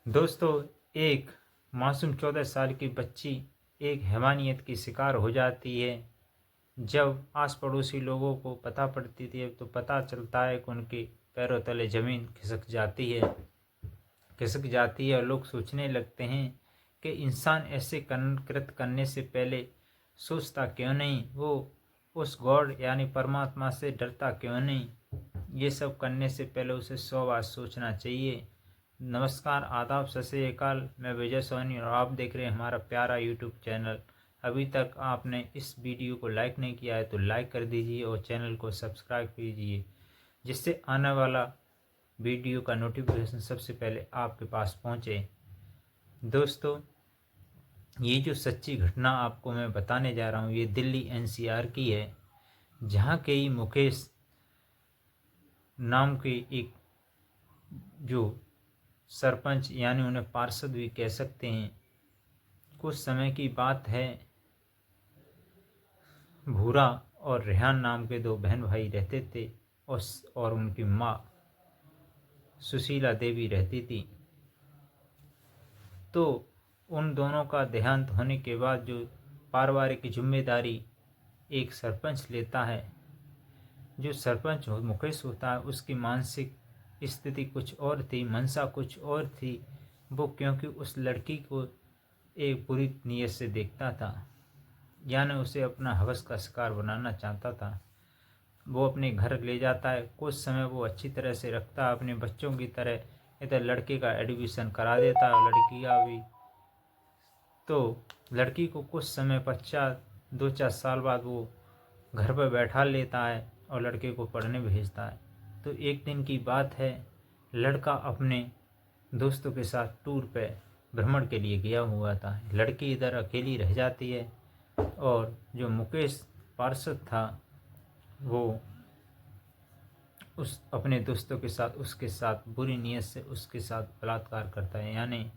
दोस्तों, एक मासूम 14 साल की बच्ची एक हैवानियत की शिकार हो जाती है। जब आस पड़ोसी लोगों को पता पड़ती थी तो पता चलता है कि उनके पैरों तले ज़मीन खिसक जाती है और लोग सोचने लगते हैं कि इंसान ऐसे कृत करने से पहले सोचता क्यों नहीं, वो उस गॉड यानी परमात्मा से डरता क्यों नहीं। ये सब करने से पहले उसे 100 बार सोचना चाहिए। नमस्कार, आदाब, सत श्री अकाल। मैं विजय सोनी और आप देख रहे हैं हमारा प्यारा यूट्यूब चैनल। अभी तक आपने इस वीडियो को लाइक नहीं किया है तो लाइक कर दीजिए और चैनल को सब्सक्राइब कीजिए, जिससे आने वाला वीडियो का नोटिफिकेशन सबसे पहले आपके पास पहुंचे। दोस्तों, ये जो सच्ची घटना आपको मैं बताने जा रहा हूँ ये दिल्ली एनसीआर की है, जहाँ के ही मुकेश नाम के एक जो सरपंच यानी उन्हें पार्षद भी कह सकते हैं, कुछ समय की बात है। भूरा और रेहान नाम के दो बहन भाई रहते थे और उनकी माँ सुशीला देवी रहती थी। तो उन दोनों का देहांत होने के बाद जो पारिवारिक जिम्मेदारी एक सरपंच लेता है, जो सरपंच मुकेश होता है, उसकी मानसिक स्थिति कुछ और थी, मंशा कुछ और थी। वो क्योंकि उस लड़की को एक बुरी नीयत से देखता था, यानी उसे अपना हवस का शिकार बनाना चाहता था। वो अपने घर ले जाता है, कुछ समय वो अच्छी तरह से रखता है अपने बच्चों की तरह। इधर लड़के का एडमिशन करा देता है और लड़की का भी। तो लड़की को कुछ समय पश्चात 2-4 साल बाद वो घर पर बैठा लेता है और लड़के को पढ़ने भेजता है। तो एक दिन की बात है, लड़का अपने दोस्तों के साथ टूर पे भ्रमण के लिए गया हुआ था। लड़की इधर अकेली रह जाती है और जो मुकेश पार्षद था वो उस अपने दोस्तों के साथ उसके साथ बुरी नीयत से उसके साथ बलात्कार करता है, यानी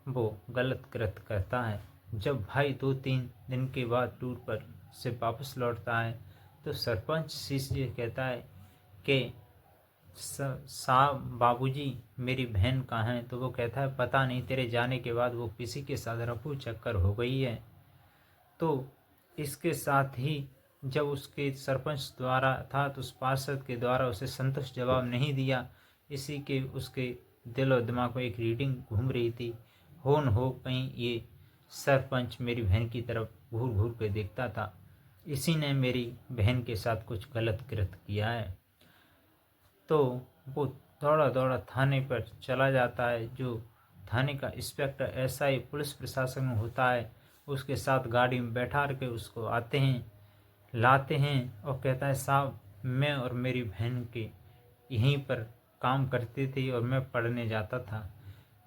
वो गलत कृत्य करता है। जब भाई 2-3 दिन के बाद टूर पर से वापस लौटता है तो सरपंच से कहता है कि साहब बाबूजी मेरी बहन कहाँ है। तो वो कहता है पता नहीं, तेरे जाने के बाद वो किसी के साथ रफू चक्कर हो गई है। तो इसके साथ ही जब उसके सरपंच द्वारा था तो उस पार्षद के द्वारा उसे संतुष्ट जवाब नहीं दिया। इसी के उसके दिल और दिमाग में एक रीडिंग घूम रही थी, हो न हो कहीं ये सरपंच मेरी बहन की तरफ घूर घूर के देखता था, इसी ने मेरी बहन के साथ कुछ गलत कृत्य किया है। तो वो दौड़ा दौड़ा थाने पर चला जाता है। जो थाने का इंस्पेक्टर एसआई पुलिस प्रशासन में होता है, उसके साथ गाड़ी में बैठा के उसको लाते हैं और कहता है साहब मैं और मेरी बहन के यहीं पर काम करती थी और मैं पढ़ने जाता था।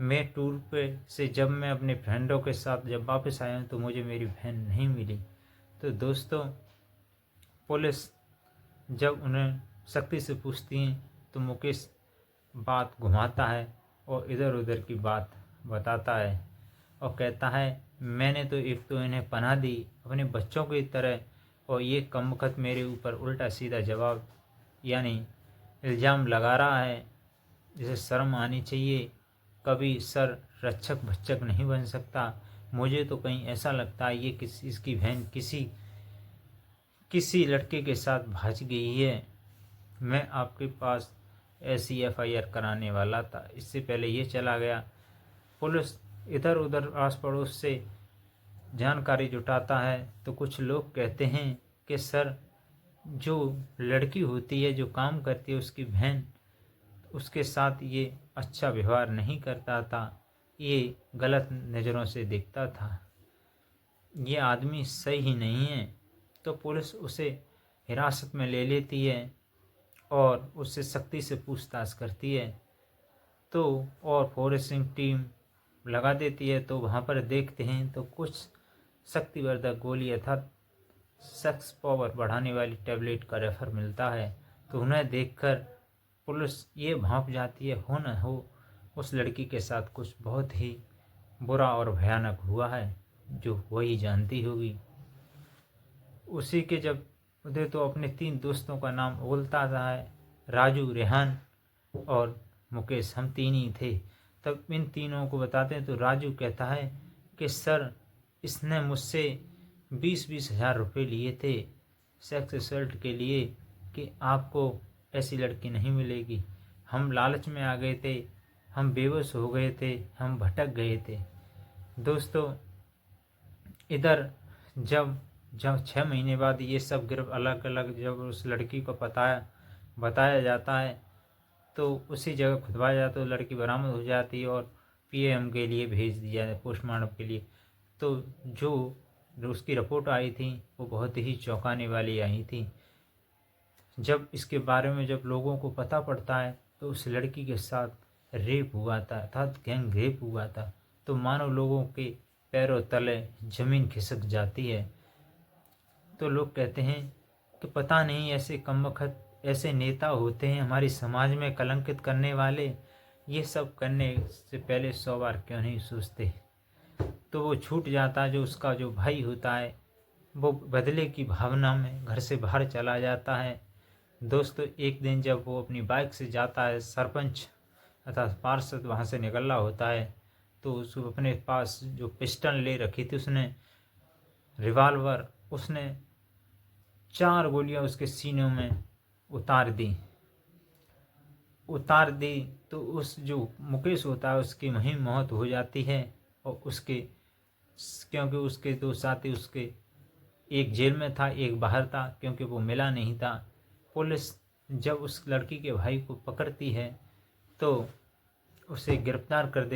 मैं टूर पे से जब मैं अपने फ्रेंडों के साथ जब वापस आया तो मुझे मेरी बहन नहीं मिली। तो दोस्तों, पुलिस जब उन्हें सख्ती से पूछती हैं तो मुकेश बात घुमाता है और इधर उधर की बात बताता है और कहता है मैंने तो एक तो इन्हें पनाह दी अपने बच्चों की तरह, और ये कमबख्त मेरे ऊपर उल्टा सीधा जवाब यानी इल्ज़ाम लगा रहा है। जिसे शर्म आनी चाहिए। कभी सर रक्षक भक्षक नहीं बन सकता। मुझे तो कहीं ऐसा लगता है ये इसकी बहन किसी लड़के के साथ भाग गई है। मैं आपके पास ऐसी एफआईआर कराने वाला था, इससे पहले ये चला गया। पुलिस इधर उधर आस पड़ोस से जानकारी जुटाता है तो कुछ लोग कहते हैं कि सर जो लड़की होती है जो काम करती है उसकी बहन, उसके साथ ये अच्छा व्यवहार नहीं करता था, ये गलत नज़रों से देखता था, ये आदमी सही ही नहीं है। तो पुलिस उसे हिरासत में ले लेती है और उससे सख्ती से पूछताछ करती है। तो और फॉरेंसिक टीम लगा देती है। तो वहाँ पर देखते हैं तो कुछ शक्तिवर्धक गोली अर्थात सेक्स पावर बढ़ाने वाली टैबलेट का रेफर मिलता है। तो उन्हें देखकर पुलिस ये भांप जाती है हो न हो उस लड़की के साथ कुछ बहुत ही बुरा और भयानक हुआ है जो वही जानती होगी। उसी के जब उधर तो अपने 3 दोस्तों का नाम बोलता है, राजू, रेहान और मुकेश, हम 3 ही थे। तब इन तीनों को बताते हैं तो राजू कहता है कि सर, इसने मुझसे 20-20 हज़ार रुपये लिए थे सेक्स असल्ट के लिए कि आपको ऐसी लड़की नहीं मिलेगी। हम लालच में आ गए थे, हम बेबस हो गए थे, हम भटक गए थे। दोस्तों, इधर जब जब 6 महीने बाद ये सब गिरफ्त अलग अलग जब उस लड़की को बताया जाता है तो उसी जगह खुदवाया जाता है, तो लड़की बरामद हो जाती है और पीएम के लिए भेज दिया है, पोस्टमार्टम के लिए। तो जो उसकी रिपोर्ट आई थी वो बहुत ही चौंकाने वाली आई थी। जब इसके बारे में जब लोगों को पता पड़ता है तो उस लड़की के साथ रेप हुआ था, अर्थात गैंग रेप हुआ था, तो मानो लोगों के पैरों तले जमीन खिसक जाती है। तो लोग कहते हैं कि पता नहीं ऐसे कमबख्त ऐसे नेता होते हैं हमारी समाज में कलंकित करने वाले, ये सब करने से पहले 100 बार क्यों नहीं सोचते। तो वो छूट जाता है, जो उसका जो भाई होता है वो बदले की भावना में घर से बाहर चला जाता है। दोस्तों, एक दिन जब वो अपनी बाइक से जाता है, सरपंच अर्थात पार्षद वहाँ से निकल रहा होता है, तो उसको अपने पास जो पिस्टल ले रखी थी उसने रिवाल्वर उसने 4 गोलियां उसके सीनों में उतार दी तो उस जो मुकेश होता है उसकी वहीं मौत हो जाती है। और क्योंकि उसके 2 साथी उसके एक जेल में था, एक बाहर था, क्योंकि वो मिला नहीं था। पुलिस जब उस लड़की के भाई को पकड़ती है तो उसे गिरफ्तार कर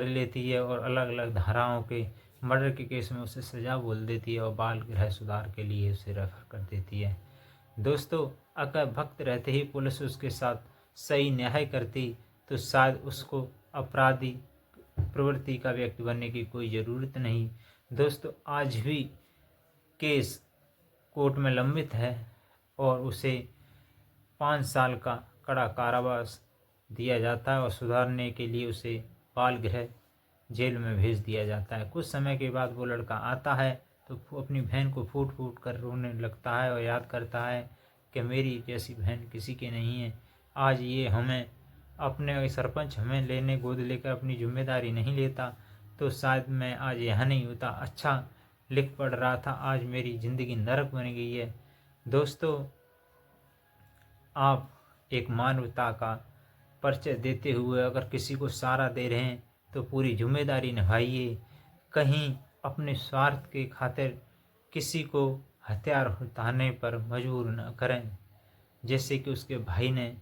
लेती है और अलग अलग धाराओं के मर्डर के केस में उसे सज़ा बोल देती है और बाल गृह सुधार के लिए उसे रेफर कर देती है। दोस्तों, अगर भक्त रहते ही पुलिस उसके साथ सही न्याय करती तो शायद उसको अपराधी प्रवृत्ति का व्यक्ति बनने की कोई ज़रूरत नहीं। दोस्तों, आज भी केस कोर्ट में लंबित है और उसे 5 साल का कड़ा कारावास दिया जाता है और सुधारने के लिए उसे बाल गृह जेल में भेज दिया जाता है। कुछ समय के बाद वो लड़का आता है तो अपनी बहन को फूट फूट कर रोने लगता है और याद करता है कि मेरी जैसी बहन किसी की नहीं है। आज ये अपने सरपंच हमें लेने गोद लेकर अपनी जिम्मेदारी नहीं लेता तो शायद मैं आज यहाँ नहीं होता। अच्छा लिख पढ़ रहा था, आज मेरी ज़िंदगी नरक बन गई है। दोस्तों, आप एक मानवता का परिचय देते हुए अगर किसी को सहारा दे रहे हैं तो पूरी जिम्मेदारी निभाइए। कहीं अपने स्वार्थ के खातिर किसी को हथियार उठाने पर मजबूर न करें। जैसे कि उसके भाई ने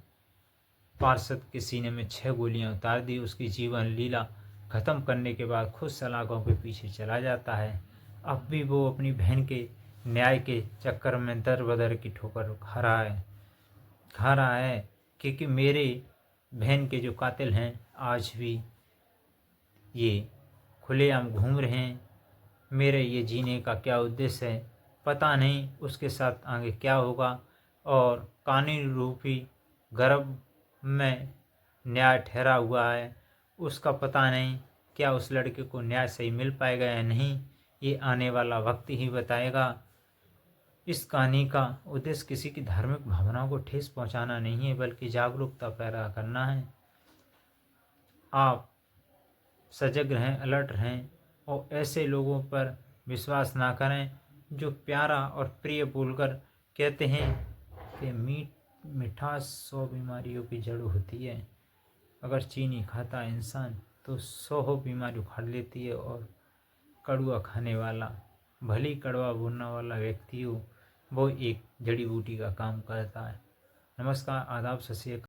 पार्षद के सीने में 6 गोलियां उतार दी, उसकी जीवन लीला ख़त्म करने के बाद खुद सलाखों के पीछे चला जाता है। अब भी वो अपनी बहन के न्याय के चक्कर में दर बदर की ठोकर खा रहा है क्योंकि मेरे बहन के जो कातिल हैं आज भी ये खुलेआम घूम रहे हैं। मेरे ये जीने का क्या उद्देश्य है पता नहीं, उसके साथ आगे क्या होगा। और कानूनी रूपी गर्भ में न्याय ठहरा हुआ है, उसका पता नहीं क्या उस लड़के को न्याय सही मिल पाएगा या नहीं, ये आने वाला वक्त ही बताएगा। इस कहानी का उद्देश्य किसी की धार्मिक भावनाओं को ठेस पहुंचाना नहीं है बल्कि जागरूकता पैदा करना है। आप सजग रहें, अलर्ट रहें और ऐसे लोगों पर विश्वास ना करें जो प्यारा और प्रिय बोलकर कहते हैं कि मिठास 100 बीमारियों की जड़ होती है। अगर चीनी खाता इंसान तो 100 बीमारी उखाड़ लेती है। और कड़वा खाने वाला, भली कड़वा बोलने वाला व्यक्ति हो, वो एक जड़ी बूटी का काम करता है। नमस्कार, आदाब, सत श्री अकाल।